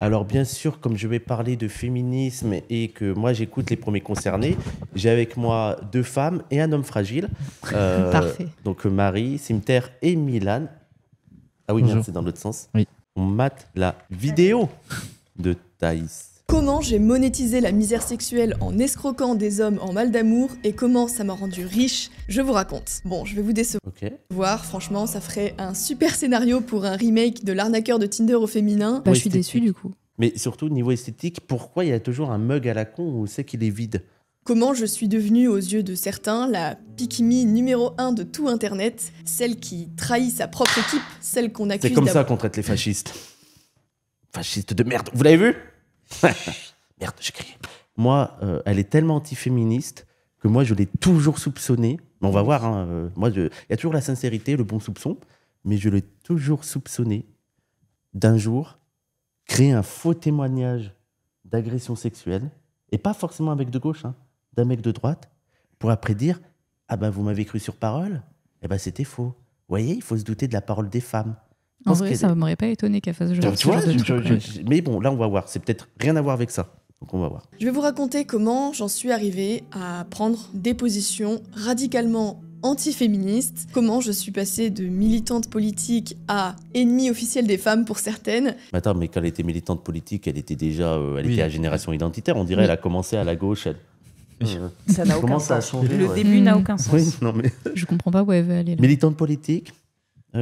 Alors bien sûr, comme je vais parler de féminisme et que moi j'écoute les premiers concernés, j'ai avec moi 2 femmes et un homme fragile. Parfait. Donc Marie, Cimetière et Milan. Ah oui, merde, Bonjour. c'est dans l'autre sens. Oui. On mate la vidéo de Thaïs. Comment j'ai monétisé la misère sexuelle en escroquant des hommes en mal d'amour et comment ça m'a rendu riche, je vous raconte. Bon, je vais vous Ok. décevoir, franchement, ça ferait un super scénario pour un remake de l'arnaqueur de Tinder au féminin. Bah, Ouais, je suis déçue esthétique. du coup. Mais surtout, niveau esthétique, pourquoi il y a toujours un mug à la con où on sait qu'il est vide? Comment je suis devenue, aux yeux de certains, la pick-me numéro 1 de tout Internet, celle qui trahit sa propre équipe, celle qu'on accuse C'est comme ça d'avoir... qu'on traite les fascistes. Fascistes de merde. Vous l'avez vu? Merde, j'ai crié. Moi, elle est tellement anti-féministe que moi, je l'ai toujours soupçonnée. Mais on va voir. Hein, il y a toujours la sincérité, le bon soupçon. Mais je l'ai toujours soupçonnée d'un jour créer un faux témoignage d'agression sexuelle. Et pas forcément avec de gauche, hein, d'un mec de droite. Pour après dire, ah ben vous m'avez cru sur parole. Eh ben c'était faux. Vous voyez, il faut se douter de la parole des femmes. En Pense vrai, qu'elle- ça m'aurait pas étonné qu'elle fasse ce genre, Tu ce vois, genre de truc. Ouais. mais bon, là, on va voir. C'est peut-être rien à voir avec ça. Donc, on va voir. Je vais vous raconter comment j'en suis arrivée à prendre des positions radicalement anti-féministes, comment je suis passée de militante politique à ennemie officielle des femmes pour certaines. Mais attends, mais quand elle était militante politique, elle était déjà elle Oui. était à Génération Identitaire. On dirait Oui. elle a commencé à la gauche. Oui. Ça n'a aucun Comment ça a sens. changé, Le ouais. début n'a Mm. aucun sens. Oui, non, mais... Je comprends pas où elle veut aller là. Militante politique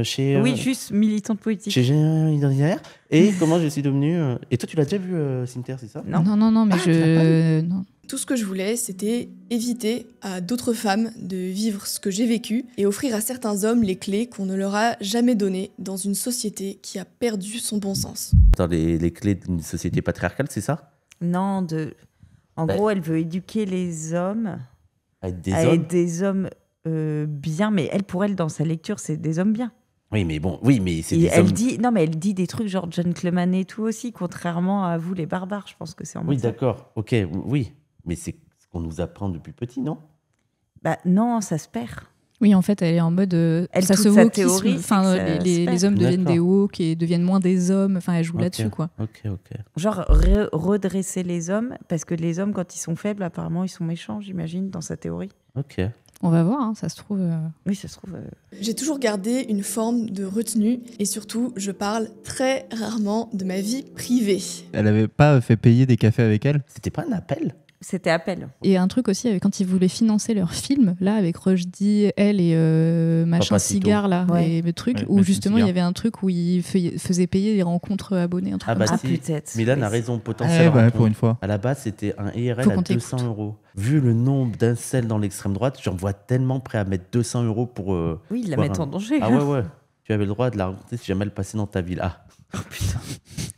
chez... Oui, juste militante politique. Chez Génération Identitaire. Et comment je suis devenue... Et toi, tu l'as déjà vu, Cimetière, c'est ça? Non. Non, mais Ah, tu l'as pas non. Tout ce que je voulais, c'était éviter à d'autres femmes de vivre ce que j'ai vécu et offrir à certains hommes les clés qu'on ne leur a jamais données dans une société qui a perdu son bon sens. Dans les clés d'une société patriarcale, c'est ça? Non, en Ouais. gros, elle veut éduquer les hommes À être des à hommes? être des hommes bien, mais elle, pour elle, dans sa lecture, c'est des hommes bien. Oui, mais bon, oui, mais c'est Et des elle hommes... dit, non, mais elle dit des trucs genre gentleman et tout aussi, contrairement à vous, les barbares. Je pense que c'est en Oui, mode ça. d'accord. Ok, oui. Mais c'est ce qu'on nous apprend depuis petit, non? Bah non, ça se perd. Oui, en fait, elle est en mode. Elle, ça toute se sa wokisme. théorie, c'est Enfin, que ça les se perd. hommes deviennent D'accord. des woke et deviennent moins des hommes. Enfin, elle joue Ok. là-dessus, quoi. Ok. Genre redresser les hommes, parce que les hommes, quand ils sont faibles, apparemment, ils sont méchants, j'imagine, dans sa théorie. Ok. On va voir, hein, ça se trouve. Oui, ça se trouve. J'ai toujours gardé une forme de retenue et surtout, je parle très rarement de ma vie privée. Elle avait pas fait payer des cafés avec elle? C'était pas un appel? C'était appel. Et un truc aussi, quand ils voulaient financer leur film, là, avec Rushdie, elle et machin Papacito. cigare, là, Ouais. et le truc, Ouais, où Maxime justement, il y Cigare. avait un truc où ils faisaient payer les rencontres abonnés, un truc Ah comme bah ça. si. peut-être. Milan a Oui. raison, Ouais, potentiel. bah, rencontre. pour une fois. À la base, c'était un IRL Faut à qu'on 200 t'écoute. euros. Vu le nombre d'incels dans l'extrême droite, j'en vois tellement prêts à mettre 200 euros pour... Oui, ils la voir mettent un- en danger. Ah ouais. Tu avais le droit de la rencontrer si jamais elle passait dans ta ville. Ah, Oh, putain.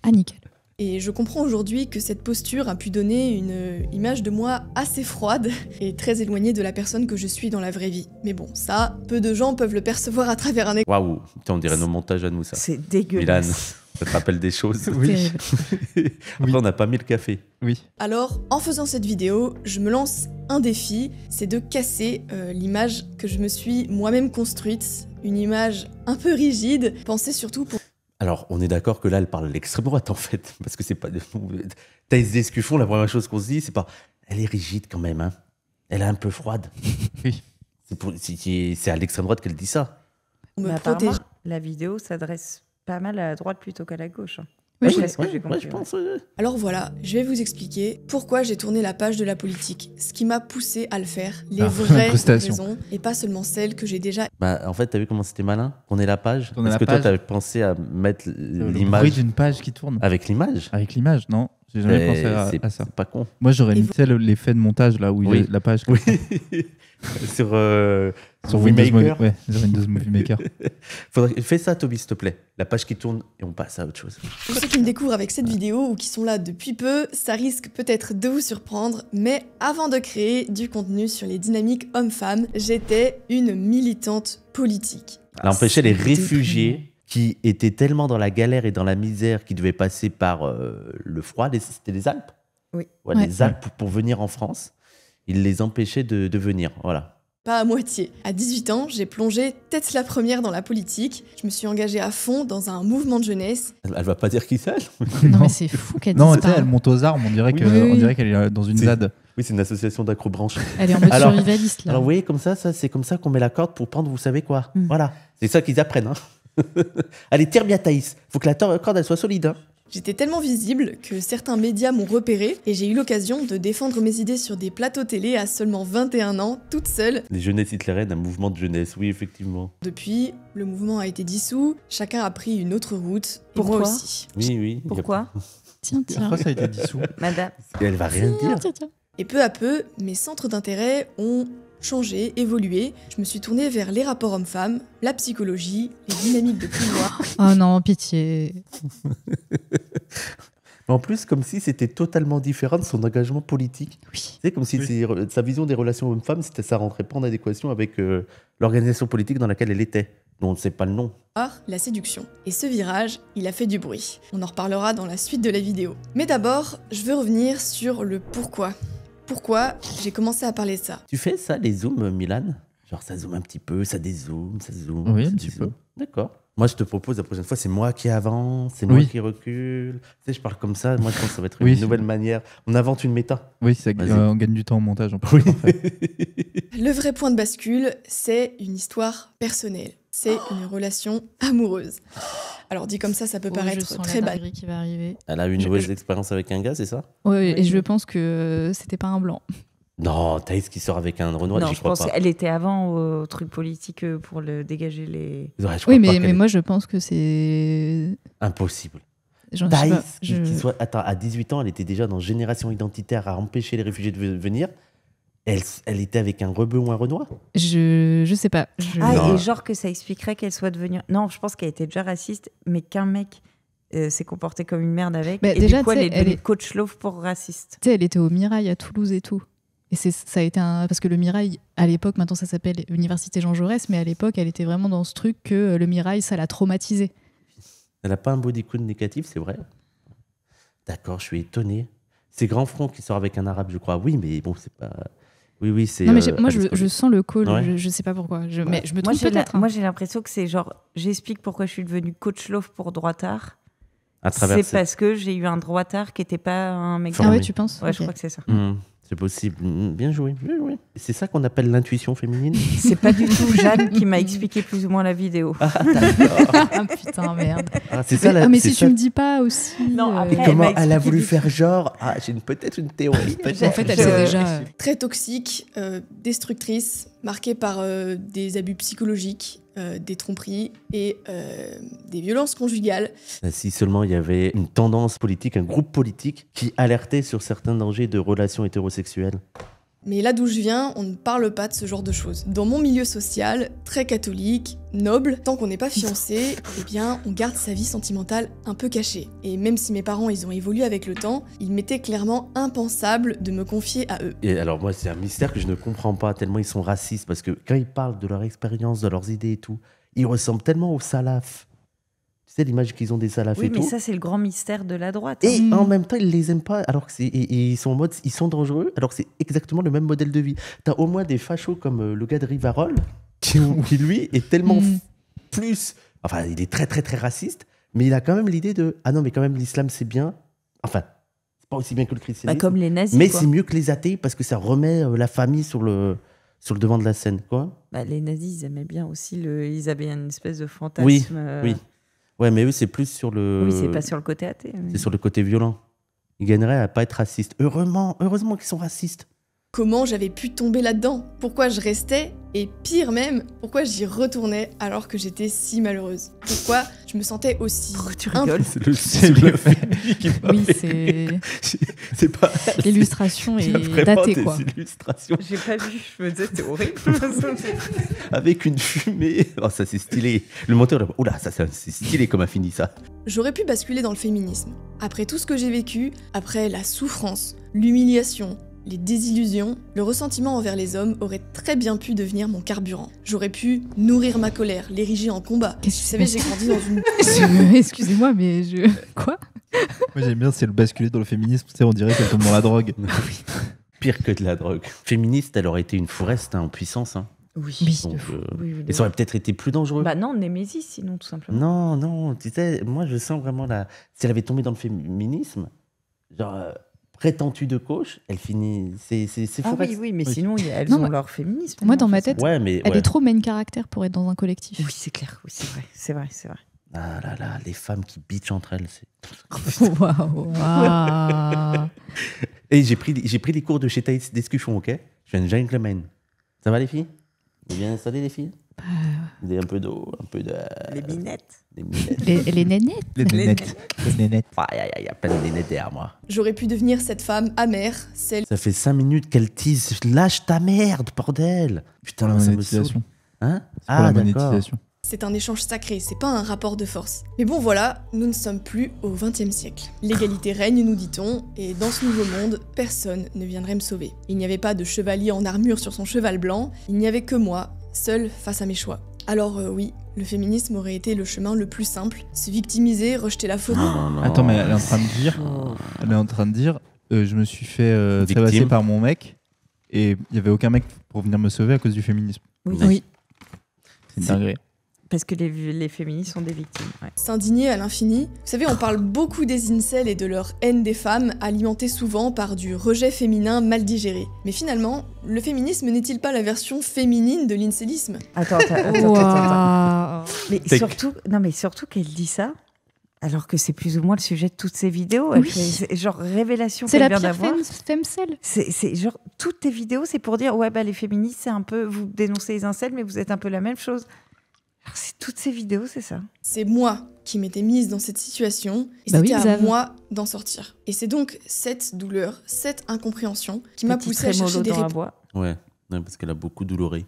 Ah, nickel. Et je comprends aujourd'hui que cette posture a pu donner une image de moi assez froide et très éloignée de la personne que je suis dans la vraie vie. Mais bon, ça, peu de gens peuvent le percevoir à travers un écran. waouh. Putain, on dirait nos montages à nous, ça. C'est Milan, dégueulasse. ça te rappelle des choses. Oui. Terrible. Après, on n'a pas mis le café. Oui. Alors, en faisant cette vidéo, je me lance un défi, c'est de casser l'image que je me suis moi-même construite, une image un peu rigide, pensée surtout pour Alors, on est d'accord que là, elle parle de l'extrême droite, en fait. Parce que c'est pas... Thaïs Descuffon, la première chose qu'on se dit, c'est pas... Elle est rigide, quand même, hein. Elle est un peu froide. Oui. C'est à l'extrême droite qu'elle dit ça. me Mais apparemment, protéger. la vidéo s'adresse pas mal à la droite plutôt qu'à la gauche. Oui, D'après ce que j'ai Ouais, compris. je pense. Alors voilà, je vais vous expliquer pourquoi j'ai tourné la page de la politique, ce qui m'a poussé à le faire, les Ah, vraies prestation. raisons, et pas seulement celles que j'ai déjà... Bah, en fait, t'as vu comment c'était malin? Tourner la page. Tourner Est-ce la que toi, page. t'avais pensé à mettre Le bruit l'image d'une page qui tourne. avec l'image? Avec l'image, non. J'ai jamais Mais pensé à ça. c'est pas con. Moi, j'aurais Et mis vous- tu sais, l'effet de montage là où il y a Oui. la page. Oui. Sur Sur Windows Maker. Ouais, sur Windows Movie Maker. Fais ça, Toby, s'il te plaît. La page qui tourne et on passe à autre chose. Pour ceux qui me découvrent avec cette vidéo ou qui sont là depuis peu, ça risque peut-être de vous surprendre, mais avant de créer du contenu sur les dynamiques hommes-femmes, j'étais une militante politique. Elle empêchait les c'est réfugiés qui étaient tellement dans la galère et dans la misère qu'ils devaient passer par le froid. C'était les Alpes? Oui. Ouais, Ouais. les Alpes pour venir en France. Il les empêchait de venir. Voilà. pas à moitié. À 18 ans, j'ai plongé tête la première dans la politique. Je me suis engagée à fond dans un mouvement de jeunesse. Elle va pas dire qui c'est. Non, mais c'est fou qu'elle dise Non, tu sais, ça. elle monte aux armes, on dirait Oui, oui. on dirait qu'elle est dans une C'est- ZAD. Oui, c'est une association d'accrobranches. Elle est en mode Alors- survivaliste, là. Alors, vous voyez, comme ça c'est comme ça qu'on met la corde pour prendre, vous savez quoi. Mm. Voilà. C'est ça qu'ils apprennent. Hein. Allez, tire bien, Thaïs. Faut que la corde, elle soit solide. Hein. J'étais tellement visible que certains médias m'ont repérée et j'ai eu l'occasion de défendre mes idées sur des plateaux télé à seulement 21 ans, toute seule. Les jeunesses hitlériennes, un mouvement de jeunesse, oui, effectivement. Depuis, le mouvement a été dissous, chacun a pris une autre route, et Pourquoi moi aussi. Oui, oui. Pourquoi Tiens, tiens. Pourquoi ça a été dissous? Madame, Elle va rien Tiens, dire. tiens, tiens. Et peu à peu, mes centres d'intérêt ont changé, évolué. Je me suis tournée vers les rapports hommes-femmes, la psychologie, les dynamiques de pouvoir. Oh non, pitié. Mais en plus, comme si c'était totalement différent de son engagement politique. Oui. C'est comme si sa vision des relations hommes-femmes, ça rentrait pas en adéquation avec l'organisation politique dans laquelle elle était, dont on ne sait pas le nom. La séduction. Et ce virage, il a fait du bruit. On en reparlera dans la suite de la vidéo. Mais d'abord, je veux revenir sur le pourquoi. Pourquoi j'ai commencé à parler de ça? Tu fais ça, les zooms, Milan? Genre, ça zoome un petit peu, ça dézoome, ça zoome. Oui, ça un petit dézoome. peu. D'accord. Moi, je te propose la prochaine fois, c'est moi qui avance, c'est moi Oui. qui recule. Tu sais, je parle comme ça. Moi, je pense que ça va être Oui. une nouvelle manière. On invente une méta. Oui, Vas-y. on gagne du temps au montage. En plus. Oui. Le vrai point de bascule, c'est une histoire personnelle. C'est une relation amoureuse. Alors dit comme ça peut Oh, je paraître sens très la bad. dinguerie qui va arriver. Elle a eu une mauvaise expérience avec un gars, c'est ça? Ouais, et Oui. je pense que c'était pas un blanc. Non, Thaïs qui sort avec un Renoir, non, j'y je crois pense pas. qu'elle était avant au truc politique pour le dégager les. Ouais, je crois Oui, pas mais qu'elle- moi je pense que c'est. Impossible. J'en sais Thaïs, pas, je- Attends, à 18 ans, elle était déjà dans Génération Identitaire à empêcher les réfugiés de venir. Elle était avec un rebeu ou un Renoir? Je sais pas. Ah, Non. et genre que ça expliquerait qu'elle soit devenue. Non, je pense qu'elle était déjà raciste, mais qu'un mec s'est comporté comme une merde avec. Bah, et déjà, du coup, tu sais, elle est elle devenue est- coach love pour raciste. Tu sais, elle était au Mirail à Toulouse et tout. Et ça a été un. Parce que le Mirail, à l'époque, maintenant ça s'appelle Université Jean Jaurès, mais à l'époque, elle était vraiment dans ce truc que le Mirail, ça l'a traumatisée. Elle n'a pas un body count négatif, c'est vrai? D'accord, je suis étonné. C'est Grand Front qui sort avec un arabe, je crois. Oui, mais bon, c'est pas. Oui, c'est. Non, mais moi, Alice je Collier. sens le call, Ouais. je sais pas pourquoi. Mais je me Moi, trompe peut-être. Hein. Moi, j'ai l'impression que c'est genre, j'explique pourquoi je suis devenue coach love pour droitard. À travers C'est parce que j'ai eu un droitard qui n'était pas un mec. Ah formé. ouais, tu penses Ouais, je Ok. crois que c'est ça. C'est possible. Bien joué. Bien joué. C'est ça qu'on appelle l'intuition féminine? C'est pas du tout Jeanne qui m'a expliqué plus ou moins la vidéo. Ah, d'accord. Ah putain, merde. Ah, c'est ça, mais c'est si ça. tu me dis pas aussi. Non, après, Et elle comment m'a elle a expliqué voulu du- faire genre? Ah, j'ai peut-être une théorie. En fait, elle sait déjà. Très toxique, destructrice, marquée par des abus psychologiques, des tromperies et des violences conjugales. Si seulement il y avait une tendance politique, un groupe politique qui alertait sur certains dangers de relations hétérosexuelles. Mais là d'où je viens, on ne parle pas de ce genre de choses. Dans mon milieu social, très catholique, noble, tant qu'on n'est pas fiancé, eh bien, on garde sa vie sentimentale un peu cachée. Et même si mes parents, ils ont évolué avec le temps, il m'était clairement impensable de me confier à eux. Et alors moi, c'est un mystère que je ne comprends pas, tellement ils sont racistes, parce que quand ils parlent de leur expérience, de leurs idées et tout, ils ressemblent tellement aux salafs. Tu sais l'image qu'ils ont des salafs Oui, et mais tout. ça, c'est le grand mystère de la droite. Et Mm. en même temps, ils les aiment pas, alors que et ils sont en mode, ils sont dangereux, alors que c'est exactement le même modèle de vie. T'as au moins des fachos comme le gars de Rivarol, qui lui est tellement Mm. plus, enfin, il est très très très raciste, mais il a quand même l'idée de, ah non, mais quand même l'islam c'est bien. Enfin, c'est pas aussi bien que le Bah, christianisme, comme les nazis. mais quoi. c'est mieux que les athées parce que ça remet la famille sur le devant de la scène, quoi. Bah, les nazis, ils aimaient bien aussi ils avaient une espèce de fantasme. Oui, oui. Ouais, mais eux c'est plus sur le. Oui, c'est pas sur le côté athée. mais- C'est sur le côté violent. Ils gagneraient à pas être racistes. Heureusement qu'ils sont racistes. Comment j'avais pu tomber là-dedans? Pourquoi je restais? Et pire même, pourquoi j'y retournais alors que j'étais si malheureuse? Pourquoi je me sentais aussi Tu rigoles. C'est le qui Oui, c'est. C'est pas. L'illustration C'est est vraiment datée, des quoi. illustrations J'ai pas vu, je me disais, c'est horrible. avec une fumée. Oh, ça c'est stylé. Le monteur, là, oula, ça c'est stylé comme a fini ça. J'aurais pu basculer dans le féminisme. Après tout ce que j'ai vécu, après la souffrance, l'humiliation, les désillusions, le ressentiment envers les hommes aurait très bien pu devenir mon carburant. J'aurais pu nourrir ma colère, l'ériger en combat. Qu'est-ce Vous qui savez, se j'ai grandi dans une... Excusez-moi, mais je. Quoi? Moi, j'aime bien, c'est le basculer dans le féminisme. Tu sais, on dirait qu'elle tombe dans la drogue. Pire que de la drogue. Féministe, elle aurait été une Forest en puissance. Hein. Oui, Oui. de Donc, fou. Oui, oui, de et ça aurait peut-être été plus dangereux. Bah non, Némésis, sinon, tout simplement. Non, tu sais, moi je sens vraiment si elle avait tombé dans le féminisme, genre prétendue de gauche, elle finit. C'est Ah fou. oui, mais Oui. sinon, elles Non, ont mais- leur féminisme. Moi, elles dans ont ma fait ça. tête, Ouais, mais elle ouais. est trop main caractère pour être dans un collectif. Oui, c'est clair. Oui, c'est vrai. Ah là là, les femmes qui bitchent entre elles. c'est- Waouh. Waouh. Et j'ai pris les cours de chez Thaïs Discussion, ok? Je suis un gentleman. Ça va les filles? Vous êtes bien installées les filles? Vous avez un peu d'eau, un peu de. Les minettes. Des minettes. Les nénettes. Les nénettes. Les nénettes. Il y a plein de nénettes derrière moi. J'aurais pu devenir cette femme amère, celle Ça fait 5 minutes qu'elle tease. Lâche ta merde, bordel! Putain, Pour la ça me saoule. monétisation. Hein? Pour la d'accord. monétisation. C'est un échange sacré, c'est pas un rapport de force. Mais bon voilà, nous ne sommes plus au XXe siècle. L'égalité règne, nous dit-on, et dans ce nouveau monde, personne ne viendrait me sauver. Il n'y avait pas de chevalier en armure sur son cheval blanc, il n'y avait que moi, seul face à mes choix. Alors oui, le féminisme aurait été le chemin le plus simple, se victimiser, rejeter la faute. Non. Attends, mais elle est en train de dire, je me suis fait Victime. tabasser par mon mec et il n'y avait aucun mec pour venir me sauver à cause du féminisme. Oui. Oui. C'est une dinguerie. Parce que les féministes sont des victimes. Ouais. S'indigner à l'infini. Vous savez, on parle beaucoup des incels et de leur haine des femmes, alimentée souvent par du rejet féminin mal digéré. Mais finalement, le féminisme n'est-il pas la version féminine de l'incelisme? Attends. Waouh. Mais C'est surtout qu'elle dit ça, alors que c'est plus ou moins le sujet de toutes ces vidéos. Elle Oui. fait, genre révélation C'est qu'elle la vient pire d'avoir. femcelle. C'est genre toutes tes vidéos, c'est pour dire ouais bah les féministes c'est un peu vous dénoncez les incels mais vous êtes un peu la même chose. Alors, c'est toutes ces vidéos, c'est ça. C'est moi qui m'étais mise dans cette situation, et Bah oui, c'était à Xav. moi d'en sortir. Et c'est donc cette douleur, cette incompréhension qui m'a Petit poussée à trémolo chercher des dans la voix. Ouais, parce qu'elle a beaucoup douloré.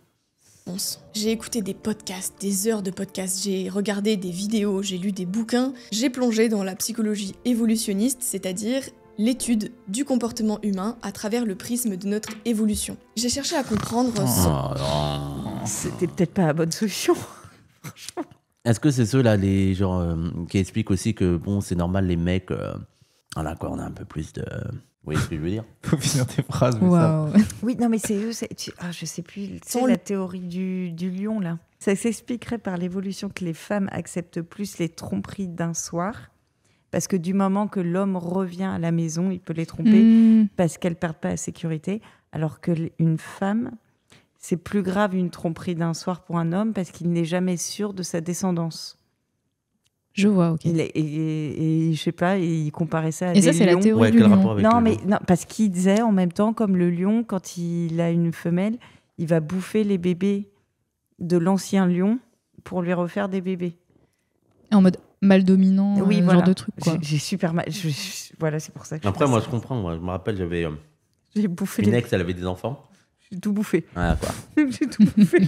réponses. J'ai écouté des podcasts, des heures de podcasts, j'ai regardé des vidéos, j'ai lu des bouquins, j'ai plongé dans la psychologie évolutionniste, c'est-à-dire l'étude du comportement humain à travers le prisme de notre évolution. J'ai cherché à comprendre C'était peut-être pas la bonne solution. Est-ce que c'est ceux-là, les gens qui expliquent aussi que bon, c'est normal, les mecs, voilà quoi, on a un peu plus de. Vous voyez ce que je veux dire? Faut finir tes phrases, mais ça. Waouh. Oui, non, mais c'est eux, je sais plus, Sans c'est le- la théorie du lion, là. Ça s'expliquerait par l'évolution que les femmes acceptent plus les tromperies d'un soir, parce que du moment que l'homme revient à la maison, il peut les tromper, Mmh. parce qu'elle ne perd pas la sécurité, alors qu'une femme, c'est plus grave une tromperie d'un soir pour un homme, parce qu'il n'est jamais sûr de sa descendance. Je vois, ok. Et je sais pas, il comparait ça à Et ça, des c'est la lions. théorie Ouais, du quel lion. rapport avec Non, le mais lion non, parce qu'il disait en même temps, comme le lion, quand il a une femelle, il va bouffer les bébés de l'ancien lion pour lui refaire des bébés. En mode mal dominant, Oui, genre voilà. de truc, quoi. J'ai super mal. Voilà, c'est pour ça que Après, fais moi, ça. je comprends. Moi, je me rappelle, j'avais J'ai bouffé une les... ex, elle avait des enfants. J'ai tout bouffé. Ah, quoi. J'ai tout bouffé.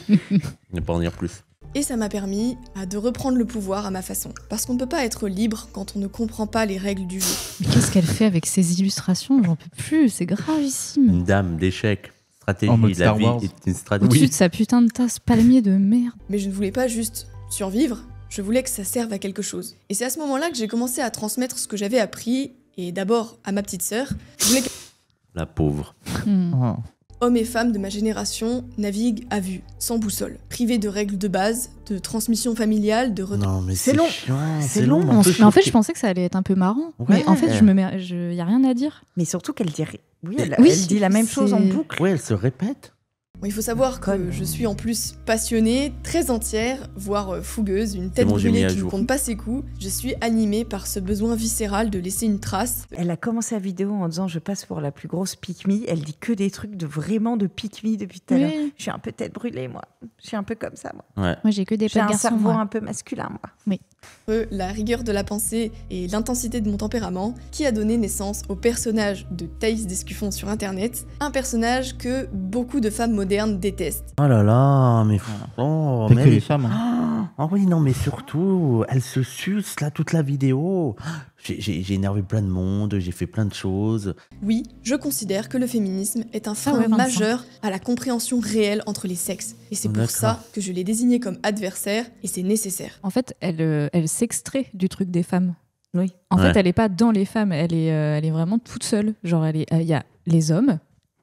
Ne pas en dire plus. et ça m'a permis de reprendre le pouvoir à ma façon. Parce qu'on ne peut pas être libre quand on ne comprend pas les règles du jeu. Mais qu'est-ce qu'elle fait avec ces illustrations? J'en peux plus, c'est gravissime. Une dame d'échecs. Stratégie, En mode la Star vie Wars. est une stratégie. Au-dessus de sa putain de tasse palmier de merde. Mais je ne voulais pas juste survivre, je voulais que ça serve à quelque chose. Et c'est à ce moment-là que j'ai commencé à transmettre ce que j'avais appris, et d'abord à ma petite sœur. Je voulais que La pauvre. Hmm. Ah. hommes et femmes de ma génération naviguent à vue, sans boussole, privés de règles de base, de transmission familiale, de Non, mais C'est c'est long. chiant. C'est long. mais on peut Mais en fait, choquer. je pensais que ça allait être un peu marrant. Ouais. Mais en fait, y a rien à dire. Mais surtout qu'elle dit... Oui, elle, Oui, elle dit la même chose en c'est- boucle. Ouais, elle se répète. Bon, il faut savoir que Conne. je suis en plus passionnée, très entière, voire fougueuse, une tête bon, j'ai mis brûlée à qui ne jour. compte pas ses coups. Je suis animée par ce besoin viscéral de laisser une trace. Elle a commencé la vidéo en disant « Je passe pour la plus grosse pique-me ». Elle dit que des trucs vraiment de pique-me depuis tout à l'heure. Oui. Je suis un peu tête brûlée, moi. Je suis un peu comme ça, moi. Ouais. Moi, j'ai que des J'ai potes un garçons. cerveau moi. un peu masculin, moi. La rigueur de la pensée et l'intensité de mon tempérament qui a donné naissance au personnage de Thaïs Descuffon sur internet, un personnage que beaucoup de femmes modernes détestent. Oh là là, mais oh, Fait mais que elle les est- femmes. Hein. Ah oui, non, mais surtout, elle se suce là toute la vidéo. J'ai énervé plein de monde, j'ai fait plein de choses. Oui, je considère que le féminisme est un frein ouais, Vincent. majeur à la compréhension réelle entre les sexes. Et c'est pour D'accord. ça que je l'ai désigné comme adversaire, et c'est nécessaire. En fait, elle s'extrait du truc des femmes. Oui. En Ouais. fait, elle est pas dans les femmes, elle est vraiment toute seule. Genre, il y a les hommes,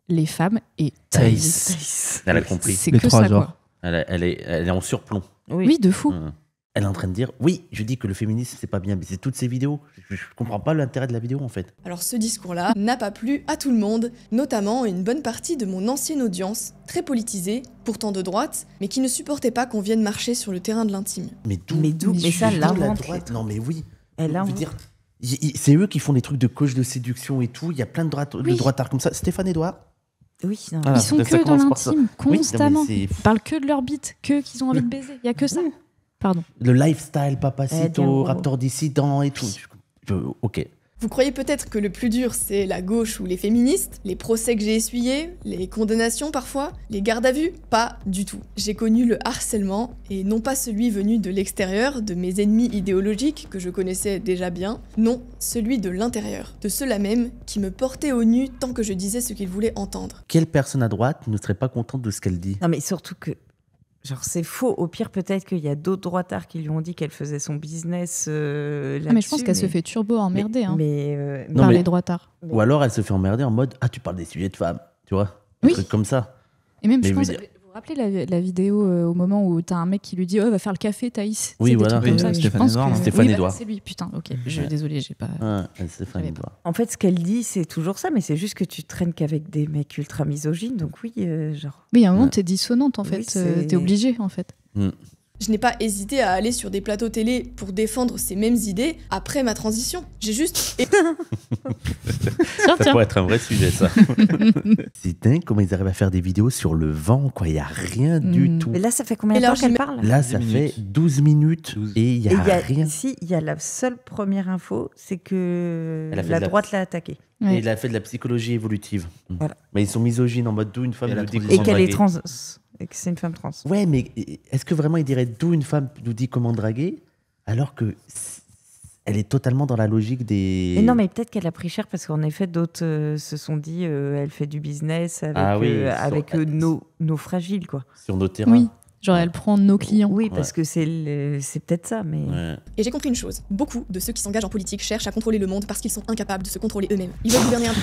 les femmes et Thaïs. Elle a compris. C'est Les que trois ça, genres. quoi. Elle est en surplomb. Oui, de fou. Elle est en train de dire, oui, je dis que le féminisme, c'est pas bien, mais c'est toutes ces vidéos. Je comprends pas l'intérêt de la vidéo, en fait. Alors ce discours-là n'a pas plu à tout le monde, notamment une bonne partie de mon ancienne audience, très politisée, pourtant de droite, mais qui ne supportait pas qu'on vienne marcher sur le terrain de l'intime. Mais d'où Mais ça, d'où l'invente. la droite. Non, mais oui. Elle Je veux invente. dire, c'est eux qui font des trucs de coach de séduction et tout. Il y a plein de droitards comme ça. Stéphane Edouard. Oui, non. Voilà. Ils sont ça que dans commence par ça. l'intime, Oui, constamment. non, mais Ils parlent que de leur bite, que qu'ils ont envie de baiser. Il y a que ça. Pardon. le lifestyle, bien, Papacito, gros. Raptor dissident et tout. Ok. Vous croyez peut-être que le plus dur, c'est la gauche ou les féministes, les procès que j'ai essuyés, les condamnations parfois, les gardes à vue? Pas du tout. J'ai connu le harcèlement, et non pas celui venu de l'extérieur, de mes ennemis idéologiques que je connaissais déjà bien, non, celui de l'intérieur, de ceux-là même qui me portaient au nu tant que je disais ce qu'ils voulaient entendre. Quelle personne à droite ne serait pas contente de ce qu'elle dit? Non, mais surtout que, genre, c'est faux. Au pire, peut-être qu'il y a d'autres droitards qui lui ont dit qu'elle faisait son business là-dessus. Mais je pense qu'elle se fait turbo emmerder Non, par mais- les droitards. Ou alors elle se fait emmerder en mode, ah, tu parles des sujets de femmes, tu vois? Oui. Un truc comme ça. Et même, Mais je pense, je veux dire- vous vous rappelez la vidéo au moment où t'as un mec qui lui dit va faire le café, Thaïs. Oui, C'est des voilà. trucs comme Oui, ça. Je Stéphane pense Edouard, que- non Stéphane Oui, Edouard. c'est lui, putain, ok. Ouais. Désolé, j'ai pas. Stéphane J'avais Edouard. En fait, ce qu'elle dit, c'est toujours ça, mais c'est juste que tu traînes qu'avec des mecs ultra misogynes. Donc oui, genre. Oui, à un moment, Ouais. t'es dissonante, en Oui, fait. c'est- T'es obligée, en fait. Je n'ai pas hésité à aller sur des plateaux télé pour défendre ces mêmes idées après ma transition. J'ai juste Tiens, Ça tiens. pourrait être un vrai sujet, ça. C'est dingue comment ils arrivent à faire des vidéos sur le vent, quoi. Il n'y a rien du Mm. tout. Mais là, ça fait combien de Et là, temps qu'elle j'y parle Là, 10 ça minutes. fait 12 minutes 12. et il n'y Et a il y a, rien. si, il y a la seule première info, c'est que Elle a fait la de la- droite l'a attaquée. Ouais. Et il a fait de la psychologie évolutive. Voilà. Mais ils sont misogynes en mode d'où une femme Et la nous dit transition. Et comment qu'elle est draguer. trans. Et que c'est une femme trans. Ouais, mais est-ce que vraiment il dirait d'où une femme nous dit comment draguer alors que elle est totalement dans la logique des. Et non, mais peut-être qu'elle a pris cher parce qu'en effet, d'autres se sont dit elle fait du business avec, Ah oui, avec sur- nos fragiles, quoi. Sur nos terrains. Oui. Genre, elle prend nos clients. Oui, parce que c'est peut-être ça, mais. Ouais. Et j'ai compris une chose. Beaucoup de ceux qui s'engagent en politique cherchent à contrôler le monde parce qu'ils sont incapables de se contrôler eux-mêmes. Ils veulent gouverner un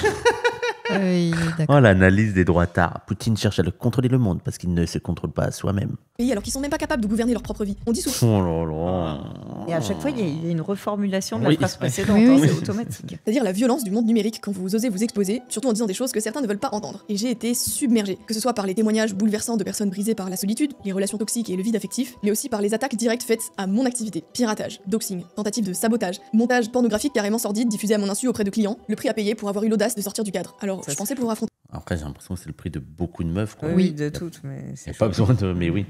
Oui, d'accord. Oh, l'analyse des droitards. Poutine cherche à le contrôler le monde parce qu'il ne se contrôle pas soi-même. pays alors qu'ils sont même pas capables de gouverner leur propre vie. On dit souvent, Oh là là. Et à chaque fois, il y a une reformulation de Oui. la phrase précédente. Oui, hein, oui. c'est automatique. c'est-à-dire la violence du monde numérique quand vous osez vous exposer, surtout en disant des choses que certains ne veulent pas entendre. Et j'ai été submergée, que ce soit par les témoignages bouleversants de personnes brisées par la solitude, les relations toxiques et le vide affectif, mais aussi par les attaques directes faites à mon activité. Piratage, doxing, tentative de sabotage, montage pornographique carrément sordide diffusé à mon insu auprès de clients, le prix à payer pour avoir eu l'audace de sortir du cadre. Alors, Ça, je pensais pouvoir affronter. Après, j'ai l'impression que c'est le prix de beaucoup de meufs. Quoi. Oui, de toutes, mais Il n'y c'est a pas besoin de. Mais oui.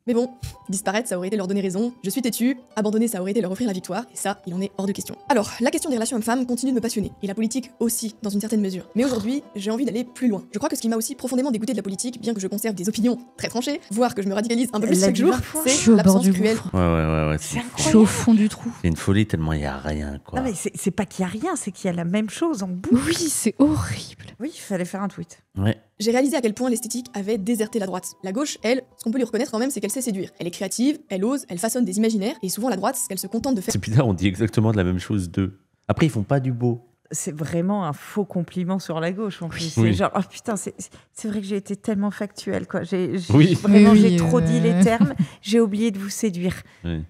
Mais bon, disparaître, ça aurait été leur donner raison, je suis têtu, abandonner, ça aurait été leur offrir la victoire, et ça, il en est hors de question. Alors, la question des relations hommes-femmes continue de me passionner, et la politique aussi, dans une certaine mesure. Mais aujourd'hui, j'ai envie d'aller plus loin. Je crois que ce qui m'a aussi profondément dégoûté de la politique, bien que je conserve des opinions très tranchées, voire que je me radicalise un peu plus La chaque jour, dernière fois. Je suis c'est au bord l'absence du cruelle. gouffre. Ouais. C'est Je suis au incroyable. fond du trou. C'est une folie tellement il n'y a rien. Quoi. Non, mais c'est pas qu'il y a rien, c'est qu'il y a la même chose en boucle. Oui, c'est horrible. Oui, il fallait faire un tweet. Ouais. J'ai réalisé à quel point l'esthétique avait déserté la droite. La gauche, elle, ce qu'on peut lui reconnaître quand même, c'est qu'elle sait séduire. Elle est créative, elle ose, elle façonne des imaginaires, et souvent la droite, ce qu'elle se contente de faire, C'est bizarre, on dit exactement de la même chose d'eux. Après, ils font pas du beau. C'est vraiment un faux compliment sur la gauche en plus. Oui. C'est genre, oh putain, c'est vrai que j'ai été tellement factuelle, quoi. Oui. Vraiment, Oui, j'ai trop dit les euh. termes, j'ai oublié de vous séduire. Oui.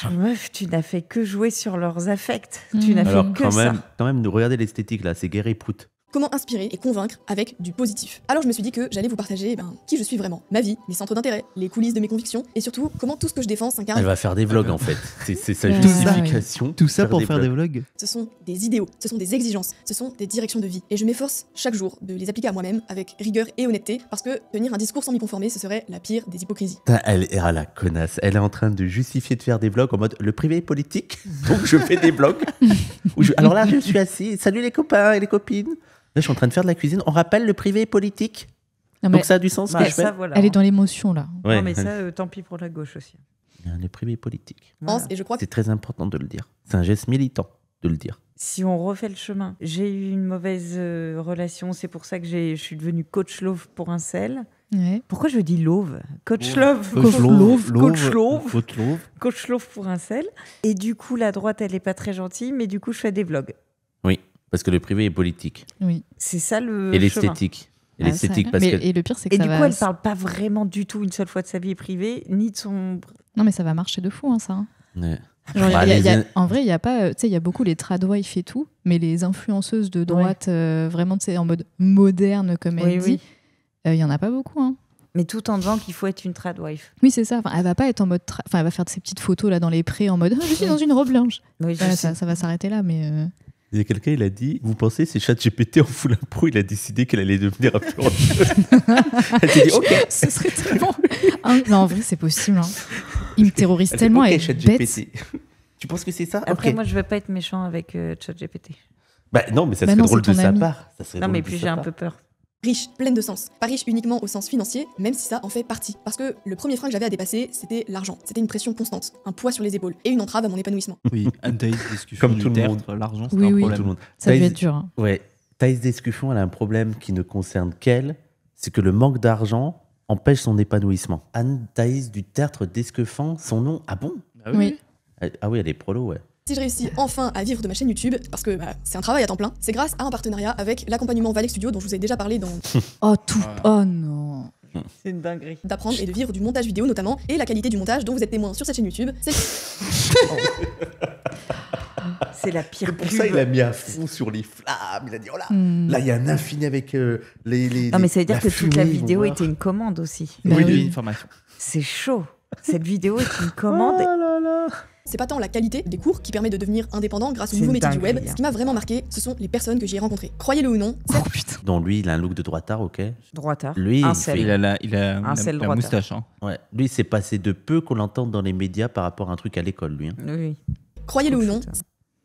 Genre, meuf, tu n'as fait que jouer sur leurs affects. Tu Mm. n'as Alors, fait que quand même, ça. regardez l'esthétique là, c'est Guéret Prout. comment inspirer et convaincre avec du positif. Alors je me suis dit que j'allais vous partager qui je suis vraiment, ma vie, mes centres d'intérêt, les coulisses de mes convictions, et surtout comment tout ce que je défends s'incarne. Elle va faire des vlogs en fait. C'est sa Ouais, justification. Tout ça pour faire des vlogs. vlogs. Ce sont des idéaux, ce sont des exigences, ce sont des directions de vie. Et je m'efforce chaque jour de les appliquer à moi-même avec rigueur et honnêteté, parce que tenir un discours sans m'y conformer, ce serait la pire des hypocrisies. Putain, la connasse. Elle est en train de justifier de faire des vlogs en mode le privé est politique, donc je fais des vlogs. Alors là, je suis assis. Salut les copains et les copines. Là, je suis en train de faire de la cuisine. On rappelle le privé est politique. Non, mais Donc ça a du sens ce Bah, que je fais. ça, voilà. elle est dans l'émotion là. Ouais. Non, mais ça, tant pis pour la gauche aussi. Le privé est politique. Voilà. Et je crois que C'est très important de le dire. C'est un geste militant de le dire. Si on refait le chemin, j'ai eu une mauvaise relation, c'est pour ça que je suis devenue coach love pour un sel. Ouais. Pourquoi je dis love Coach love, Coach love, coach love, Coach love. coach love pour un sel. Et du coup, la droite, elle est pas très gentille, mais du coup, je fais des vlogs. Oui, parce que le privé est politique. Oui. C'est ça le Et chemin. l'esthétique. Et l'esthétique, parce que... Et le pire, c'est que Et ça du va... coup, elle parle pas vraiment du tout une seule fois de sa vie privée, ni de son. Non, mais ça va marcher de fou, hein, ça. Hein. Ouais. Genre, Bah, en vrai, il y a pas, tu sais, il y a beaucoup les tradwife et tout, mais les influenceuses de droite, vraiment, tu sais, en mode moderne, comme elle dit, il y en a pas beaucoup. Hein. Mais tout en disant qu'il faut être une tradwife. Oui, c'est ça. Enfin, elle va pas être en mode, enfin, elle va faire de ces petites photos là dans les prés en mode, je suis dans une robe blanche. Oui, Voilà, ça va s'arrêter là, mais. Il y a quelqu'un, il a dit, vous pensez, c'est ChatGPT en full impro, il a décidé qu'elle allait devenir influenceuse. Elle s'est dit, ok. Ce serait tellement. Ah, non, en vrai, c'est possible. Hein. Il me terrorise Elle dit, tellement ok, et ChatGPT. bête. Tu penses que c'est ça? Après, Ok. moi, je veux pas être méchant avec ChatGPT. Bah non, mais ça Bah serait non, drôle c'est de ton sa ami. part. Ça serait Non, drôle mais de puis sa j'ai un part. peu peur. Riche, pleine de sens. Pas riche uniquement au sens financier, même si ça en fait partie. Parce que le premier frein que j'avais à dépasser, c'était l'argent. C'était une pression constante, un poids sur les épaules et une entrave à mon épanouissement. Oui, Thaïs discussion Comme du tout le monde. tertre, l'argent, c'est Oui, un oui. problème. Tout le monde. Ça devait Thaïs- être dur. Hein. Ouais. Thaïs Descuffon, elle a un problème qui ne concerne qu'elle, c'est que le manque d'argent empêche son épanouissement. Anne Thaïs du Tertre d'Esquefin, son nom, ah bon? Oui. Ah oui, elle est prolo, ouais. Si je réussis enfin à vivre de ma chaîne YouTube, parce que c'est un travail à temps plein, c'est grâce à un partenariat avec l'accompagnement Valec Studio dont je vous ai déjà parlé dans Oh, tout. Oh non. C'est une dinguerie. d'apprendre et de vivre du montage vidéo notamment, et la qualité du montage dont vous êtes témoin sur cette chaîne YouTube, c'est C'est la pire C'est pour pub. ça il a mis à fond sur les flammes. Il a dit, oh là, Hmm. là il y a un infini avec les. Non, mais ça veut dire que toute la fumée, ils vont vidéo voir. était une commande aussi. Bah Oui, oui. une formation. C'est chaud. Cette vidéo est une commande. C'est pas tant la qualité des cours qui permet de devenir indépendant grâce aux C'est nouveaux une métiers du web. dinguerie, hein. Ce qui m'a vraiment marqué, ce sont les personnes que j'y ai rencontrées. Croyez-le ou non, Oh putain. Donc lui, il a un look de droitard, ok. Droitard. Lui, il Incel. Il a Un la sel droitard. moustache. Hein. Ouais. Lui, c'est passé de peu qu'on l'entende dans les médias par rapport à un truc à l'école, lui. Hein. Oui. croyez-le ou non,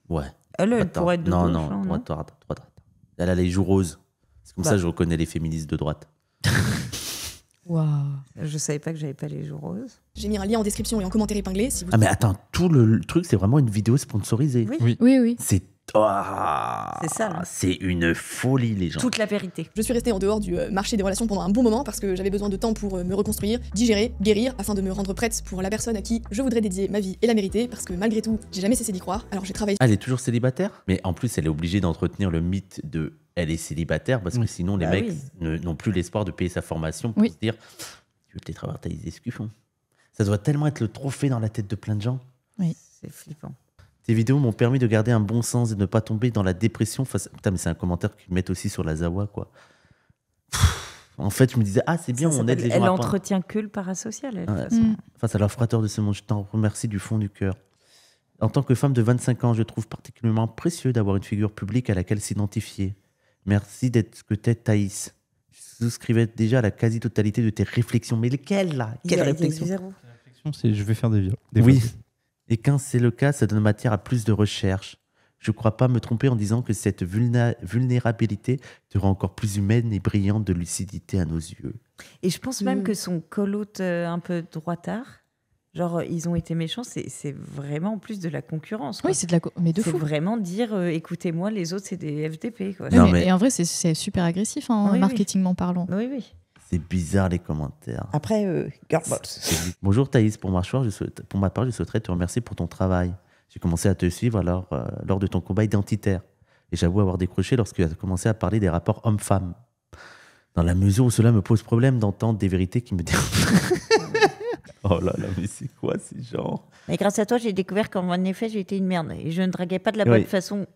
Ouais. Elle Attends. pourrait être de non, gauche, non, hein, non droite. Elle a les joues roses. C'est comme Bah. ça que je reconnais les féministes de droite. Waouh. Je savais pas que j'avais pas les joues roses. j'ai mis un lien en description et en commentaire épinglé si vous Ah mais attends, tout le truc, c'est vraiment une vidéo sponsorisée. Oui. Oui. C'est... Ah, C'est ça, là. c'est une folie, les gens. Toute la vérité. Je suis restée en dehors du marché des relations pendant un bon moment parce que j'avais besoin de temps pour me reconstruire, digérer, guérir, afin de me rendre prête pour la personne à qui je voudrais dédier ma vie et la mériter, parce que malgré tout, j'ai jamais cessé d'y croire. Alors j'ai travaillé Ah, elle est toujours célibataire? Mais en plus, elle est obligée d'entretenir le mythe de elle est célibataire parce que Oui. sinon, les Bah mecs oui. n'ont plus l'espoir de payer sa formation pour Oui. se dire tu veux peut-être avoir Thaïs Descuffon. Ça doit tellement être le trophée dans la tête de plein de gens. C'est flippant. Tes vidéos m'ont permis de garder un bon sens et de ne pas tomber dans la dépression face. Putain, mais c'est un commentaire qu'ils mettent aussi sur la Zawa, quoi. En fait, je me disais, ah, c'est bien, Ça on aide s'appelle- les gens Elle à prendre. entretient que le parasocial, elle, de Ouais. toute façon. Mm. Face à leur frateur de ce monde, je t'en remercie du fond du cœur. En tant que femme de 25 ans, je trouve particulièrement précieux d'avoir une figure publique à laquelle s'identifier. Merci d'être ce que t'es, Thaïs. Je souscrivais déjà à la quasi-totalité de tes réflexions. Mais lesquelles, là? Il y a- Quelles il y a réflexions? zéro. C'est je vais faire des Oui. vidéos. Et quand c'est le cas, ça donne matière à plus de recherche. Je ne crois pas me tromper en disant que cette vulnérabilité te rend encore plus humaine et brillante de lucidité à nos yeux. Et je pense même Mm. que son call-out un peu droitard, genre ils ont été méchants, c'est vraiment en plus de la concurrence. quoi. Oui, c'est de la. Mais de C'est fou. vraiment dire écoutez-moi, les autres c'est des FDP. Quoi. Ouais, Non, mais- mais- Et en vrai, c'est super agressif, hein, Oui, oui. marketingment parlant. Oui, oui. C'est bizarre les commentaires. Après, Bonjour Thaïs, pour ma part, je souhaiterais te remercier pour ton travail. J'ai commencé à te suivre lors de ton combat identitaire. Et j'avoue avoir décroché lorsque tu as commencé à parler des rapports hommes-femmes. Dans la mesure où cela me pose problème d'entendre des vérités qui me dérangent. Oh là là, mais c'est quoi ces gens? Mais grâce à toi, j'ai découvert qu'en effet, j'étais une merde. Et je ne draguais pas de la Oui. bonne façon.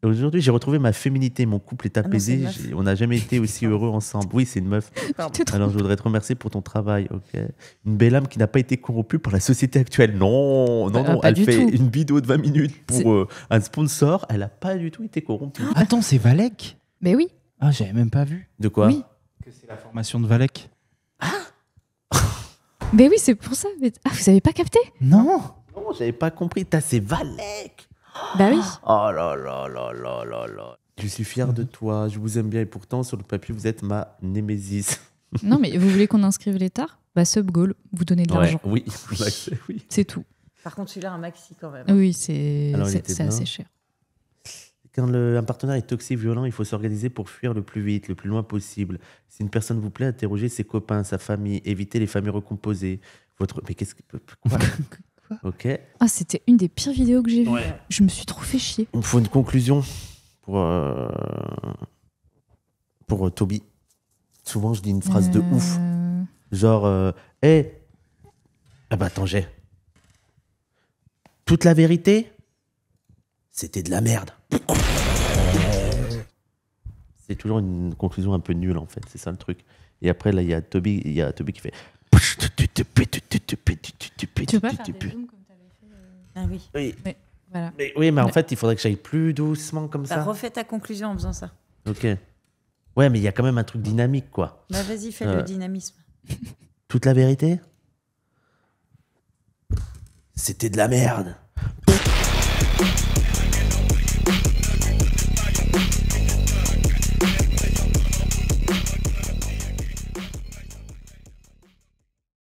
Aujourd'hui, j'ai retrouvé ma féminité, mon couple est non, c'est apaisé, une meuf. on n'a jamais été aussi heureux ensemble. Oui, c'est une meuf. Alors, je voudrais te remercier pour ton travail. Ok. Une belle âme qui n'a pas été corrompue par la société actuelle. Non, non, Pas elle du fait tout. une vidéo de 20 minutes C'est- pour un sponsor. Elle n'a pas du tout été corrompue. Attends, c'est Valek? Mais oui. Ah, j'avais même pas vu. De quoi? Oui. Que c'est la formation de Valek. Mais oui, c'est pour ça. Mais... Ah, vous avez pas capté? Non. Non, j'avais pas compris. C'est Valek. Bah oui. Oh là là là là là là. Je suis fier de toi. Je vous aime bien et pourtant, sur le papier, vous êtes ma némésis. Non, mais vous voulez qu'on inscrive les tares? Bah, Subgoal, vous donnez de l'argent. oui. Oui. C'est tout. Par contre, celui-là, un maxi quand même. Oui, c'est Alors, il était c'est bien. assez cher. Quand un partenaire est toxique, violent, il faut s'organiser pour fuir le plus vite, le plus loin possible. Si une personne vous plaît, interrogez ses copains, sa famille, évitez les familles recomposées. Mais qu'est-ce que... Quoi? Ok. Ah, c'était une des pires vidéos que j'ai vues. Ouais. Je me suis trop fait chier. Il me faut une conclusion pour Toby. souvent, je dis une phrase de ouf. Genre, hé, ah bah attends, j'ai. Toute la vérité, c'était de la merde. C'est toujours une conclusion un peu nulle, en fait. C'est ça le truc. Et après, là, il y a Toby qui fait. Tu veux pas faire des zooms comme t'avais fait Ah oui. Oui, Voilà. mais en fait, il faudrait que j'aille plus doucement comme Bah, ça. refais ta conclusion en faisant ça. Ok. Ouais, mais il y a quand même un truc dynamique, quoi. Bah, vas-y, fais le dynamisme. Toute la vérité, c'était de la merde.